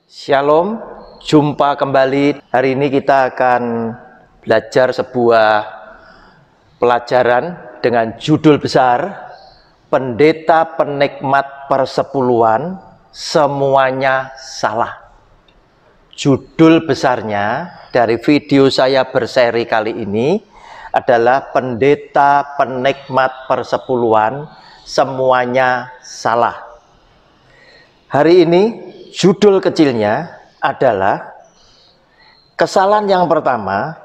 Shalom, jumpa kembali. Hari ini kita akan belajar sebuah pelajaran dengan judul besar, Pendeta Penikmat Persepuluhan, Semuanya Salah. Judul besarnya dari video saya berseri kali ini adalah Pendeta Penikmat Persepuluhan, Semuanya Salah. Hari ini judul kecilnya adalah kesalahan yang pertama,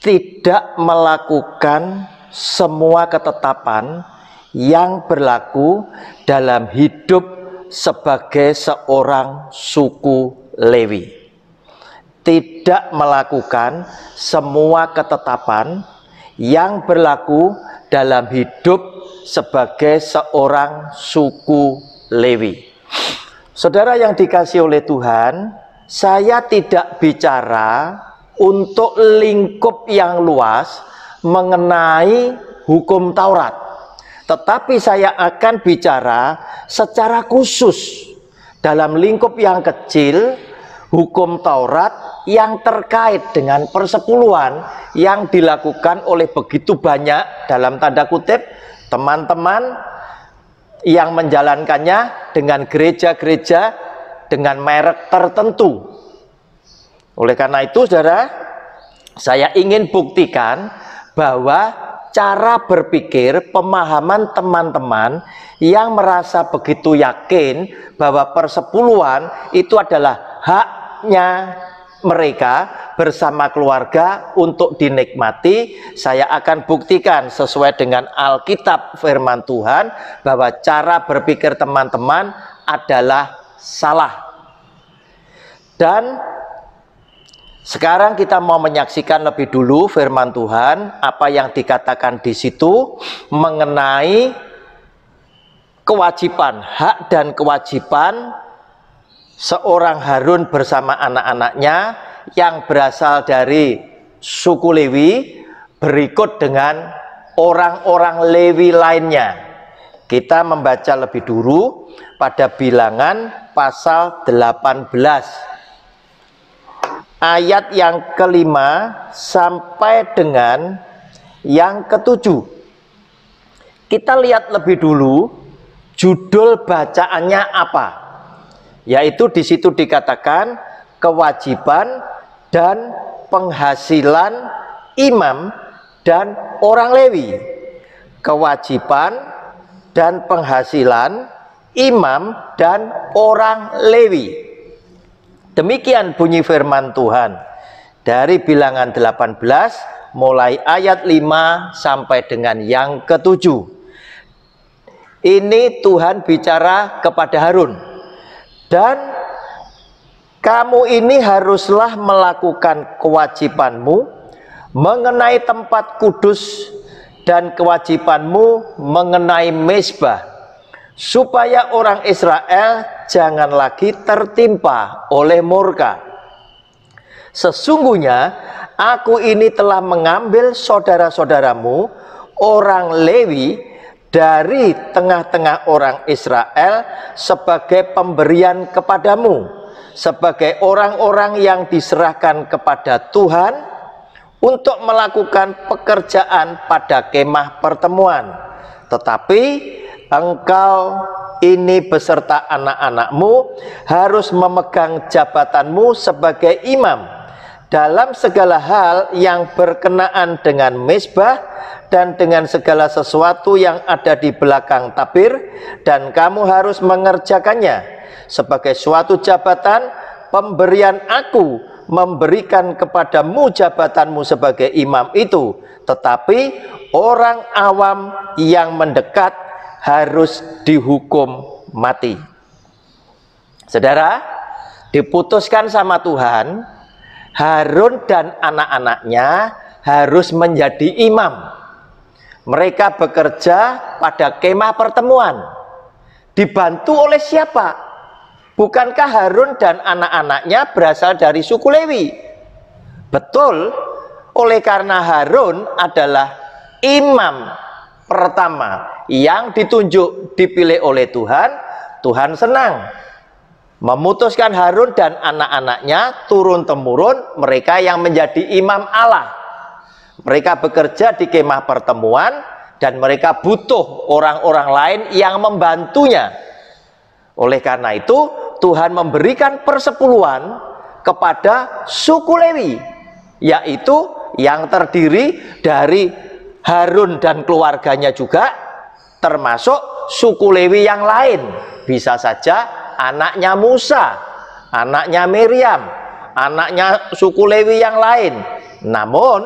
tidak melakukan semua ketetapan yang berlaku dalam hidup sebagai seorang suku Lewi. Tidak melakukan semua ketetapan yang berlaku dalam hidup sebagai seorang suku Lewi. Saudara yang dikasihi oleh Tuhan, saya tidak bicara untuk lingkup yang luas mengenai hukum Taurat, tetapi saya akan bicara secara khusus dalam lingkup yang kecil hukum Taurat yang terkait dengan persepuluhan yang dilakukan oleh begitu banyak, dalam tanda kutip, teman-teman yang menjalankannya dengan gereja-gereja dengan merek tertentu. Oleh karena itu, saudara, saya ingin buktikan bahwa cara berpikir, pemahaman teman-teman yang merasa begitu yakin bahwa persepuluhan itu adalah haknya mereka bersama keluarga untuk dinikmati, saya akan buktikan sesuai dengan Alkitab firman Tuhan bahwa cara berpikir teman-teman adalah salah. Dan sekarang kita mau menyaksikan lebih dulu firman Tuhan, apa yang dikatakan di situ mengenai kewajiban, hak dan kewajiban seorang Harun bersama anak-anaknya yang berasal dari suku Lewi berikut dengan orang-orang Lewi lainnya. Kita membaca lebih dulu pada Bilangan pasal 18 ayat yang kelima sampai dengan yang ketujuh. Kita lihat lebih dulu judul bacaannya apa. Yaitu di situ dikatakan kewajiban dan penghasilan imam dan orang Lewi. Kewajiban dan penghasilan imam dan orang Lewi. Demikian bunyi firman Tuhan dari Bilangan 18 mulai ayat 5 sampai dengan yang ketujuh. Ini Tuhan bicara kepada Harun. Dan kamu ini haruslah melakukan kewajibanmu mengenai tempat kudus dan kewajibanmu mengenai mezbah, supaya orang Israel jangan lagi tertimpa oleh murka. Sesungguhnya aku ini telah mengambil saudara-saudaramu orang Lewi dari tengah-tengah orang Israel sebagai pemberian kepadamu, sebagai orang-orang yang diserahkan kepada Tuhan untuk melakukan pekerjaan pada kemah pertemuan. Tetapi engkau ini beserta anak-anakmu harus memegang jabatanmu sebagai imam dalam segala hal yang berkenaan dengan mezbah dan dengan segala sesuatu yang ada di belakang tabir, dan kamu harus mengerjakannya sebagai suatu jabatan pemberian aku memberikan kepadamu jabatanmu sebagai imam itu. Tetapi orang awam yang mendekat harus dihukum mati. Saudara, diputuskan sama Tuhan, Harun dan anak-anaknya harus menjadi imam. Mereka bekerja pada kemah pertemuan. Dibantu oleh siapa? Bukankah Harun dan anak-anaknya berasal dari suku Lewi? Betul, oleh karena Harun adalah imam pertama yang ditunjuk, dipilih oleh Tuhan, Tuhan senang. memutuskan Harun dan anak-anaknya turun-temurun mereka yang menjadi imam Allah. Mereka bekerja di kemah pertemuan dan mereka butuh orang-orang lain yang membantunya. Oleh karena itu Tuhan memberikan persepuluhan kepada suku Lewi, yaitu yang terdiri dari Harun dan keluarganya juga, termasuk suku Lewi yang lain. Bisa saja anaknya Musa, anaknya Miriam, anaknya suku Lewi yang lain. Namun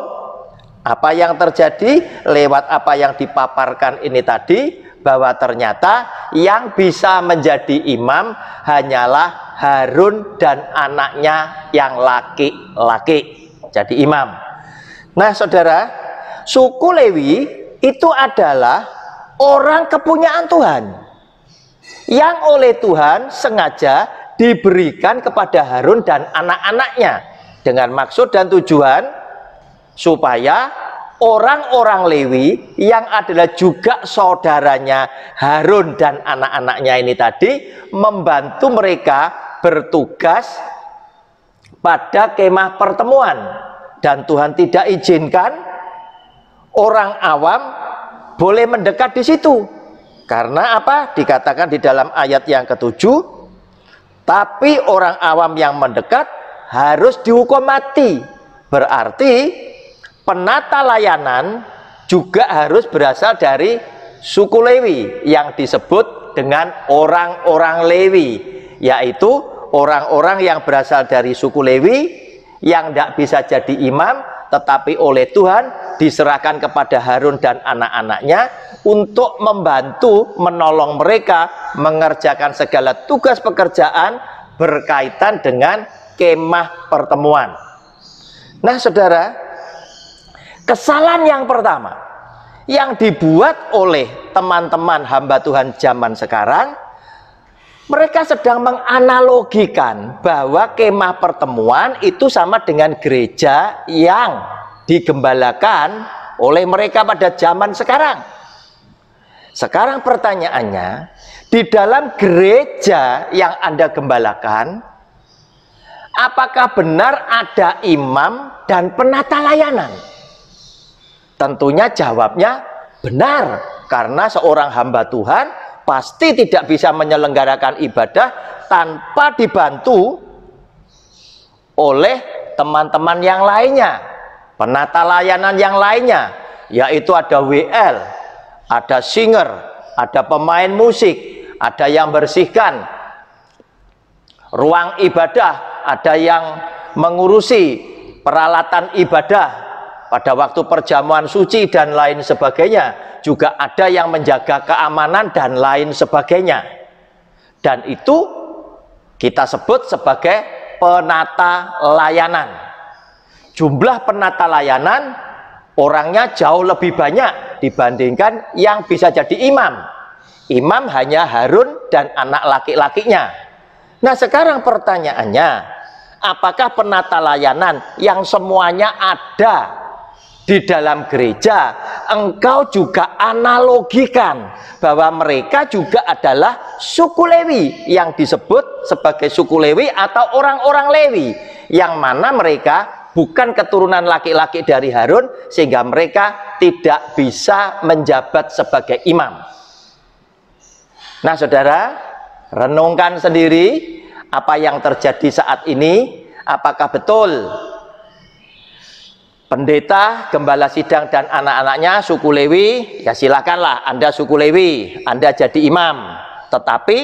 apa yang terjadi lewat apa yang dipaparkan ini tadi, bahwa ternyata yang bisa menjadi imam hanyalah Harun dan anaknya yang laki-laki jadi imam. Nah saudara, suku Lewi itu adalah orang kepunyaan Tuhan yang oleh Tuhan sengaja diberikan kepada Harun dan anak-anaknya dengan maksud dan tujuan supaya orang-orang Lewi yang adalah juga saudaranya Harun dan anak-anaknya ini tadi membantu mereka bertugas pada kemah pertemuan. Dan Tuhan tidak izinkan orang awam boleh mendekat di situ. Karena apa? Dikatakan di dalam ayat yang ke-7, tapi orang awam yang mendekat harus dihukum mati. Berarti penata layanan juga harus berasal dari suku Lewi yang disebut dengan orang-orang Lewi, yaitu orang-orang yang berasal dari suku Lewi yang tidak bisa jadi imam, tetapi oleh Tuhan diserahkan kepada Harun dan anak-anaknya untuk membantu menolong mereka mengerjakan segala tugas pekerjaan berkaitan dengan kemah pertemuan. Nah saudara, kesalahan yang pertama yang dibuat oleh teman-teman hamba Tuhan zaman sekarang, mereka sedang menganalogikan bahwa kemah pertemuan itu sama dengan gereja yang digembalakan oleh mereka pada zaman sekarang. Sekarang pertanyaannya, di dalam gereja yang Anda gembalakan, apakah benar ada imam dan penata layanan? Tentunya jawabnya benar, karena seorang hamba Tuhan pasti tidak bisa menyelenggarakan ibadah tanpa dibantu oleh teman-teman yang lainnya, penata layanan yang lainnya, yaitu ada WL, ada singer, ada pemain musik, ada yang bersihkan ruang ibadah, ada yang mengurusi peralatan ibadah pada waktu perjamuan suci dan lain sebagainya, juga ada yang menjaga keamanan dan lain sebagainya. Dan itu kita sebut sebagai penata layanan. Jumlah penata layanan orangnya jauh lebih banyak dibandingkan yang bisa jadi imam. Imam hanya Harun dan anak laki-lakinya. Nah sekarang pertanyaannya, apakah penata layanan yang semuanya ada di dalam gereja engkau juga analogikan bahwa mereka juga adalah suku Lewi yang disebut sebagai suku Lewi atau orang-orang Lewi, yang mana mereka bukan keturunan laki-laki dari Harun sehingga mereka tidak bisa menjabat sebagai imam. Nah saudara, renungkan sendiri apa yang terjadi saat ini. Apakah betul pendeta, gembala sidang dan anak-anaknya suku Lewi? Ya silakanlah, Anda suku Lewi, Anda jadi imam. Tetapi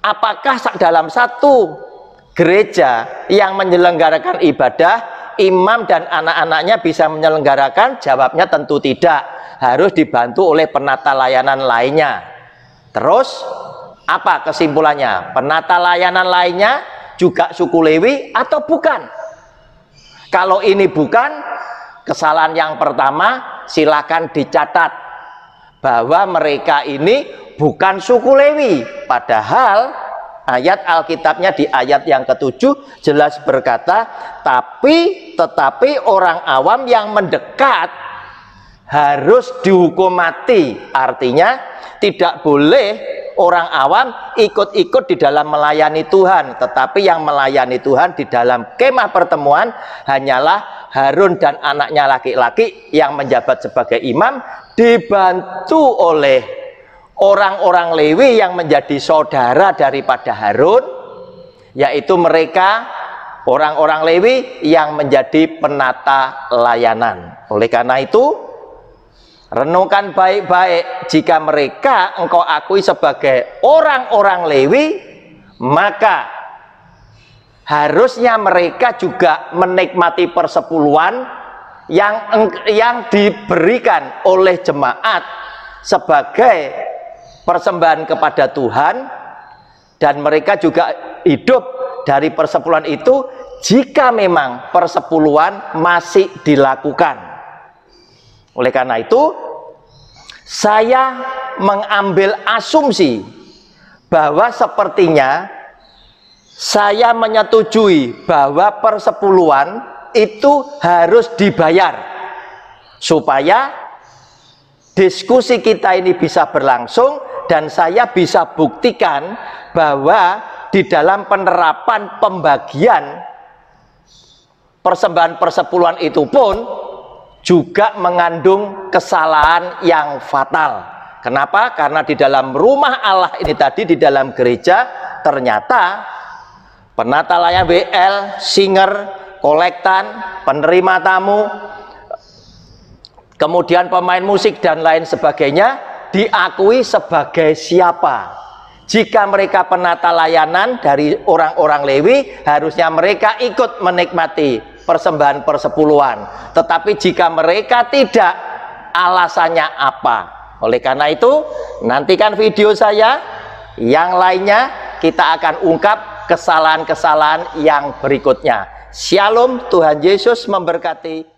apakah dalam satu gereja yang menyelenggarakan ibadah, imam dan anak-anaknya bisa menyelenggarakan? Jawabnya tentu tidak, harus dibantu oleh penata layanan lainnya. Terus apa kesimpulannya? Penata layanan lainnya juga suku Lewi atau bukan? Kalau ini bukan, kesalahan yang pertama silakan dicatat bahwa mereka ini bukan suku Lewi. Padahal ayat Alkitabnya di ayat yang ke-7 jelas berkata, tetapi orang awam yang mendekat harus dihukum mati. Artinya tidak boleh orang awam ikut-ikut di dalam melayani Tuhan, tetapi yang melayani Tuhan di dalam kemah pertemuan hanyalah Harun dan anaknya laki-laki yang menjabat sebagai imam, dibantu oleh orang-orang Lewi yang menjadi saudara daripada Harun, yaitu mereka orang-orang Lewi yang menjadi penata layanan. Oleh karena itu, renungkan baik-baik, jika mereka engkau akui sebagai orang-orang Lewi, maka harusnya mereka juga menikmati persepuluhan yang diberikan oleh jemaat sebagai persembahan kepada Tuhan, dan mereka juga hidup dari persepuluhan itu jika memang persepuluhan masih dilakukan. Oleh karena itu, saya mengambil asumsi bahwa sepertinya saya menyetujui bahwa persepuluhan itu harus dibayar supaya diskusi kita ini bisa berlangsung, dan saya bisa buktikan bahwa di dalam penerapan pembagian persembahan persepuluhan itu pun juga mengandung kesalahan yang fatal. Kenapa? Karena di dalam rumah Allah ini tadi, di dalam gereja, ternyata penata layanan WL, singer, kolektan, penerima tamu, kemudian pemain musik dan lain sebagainya diakui sebagai siapa? Jika mereka penata layanan dari orang-orang Lewi, harusnya mereka ikut menikmati persembahan persepuluhan. Tetapi jika mereka tidak, alasannya apa? Oleh karena itu, nantikan video saya yang lainnya, kita akan ungkap kesalahan-kesalahan yang berikutnya. Shalom, Tuhan Yesus memberkati.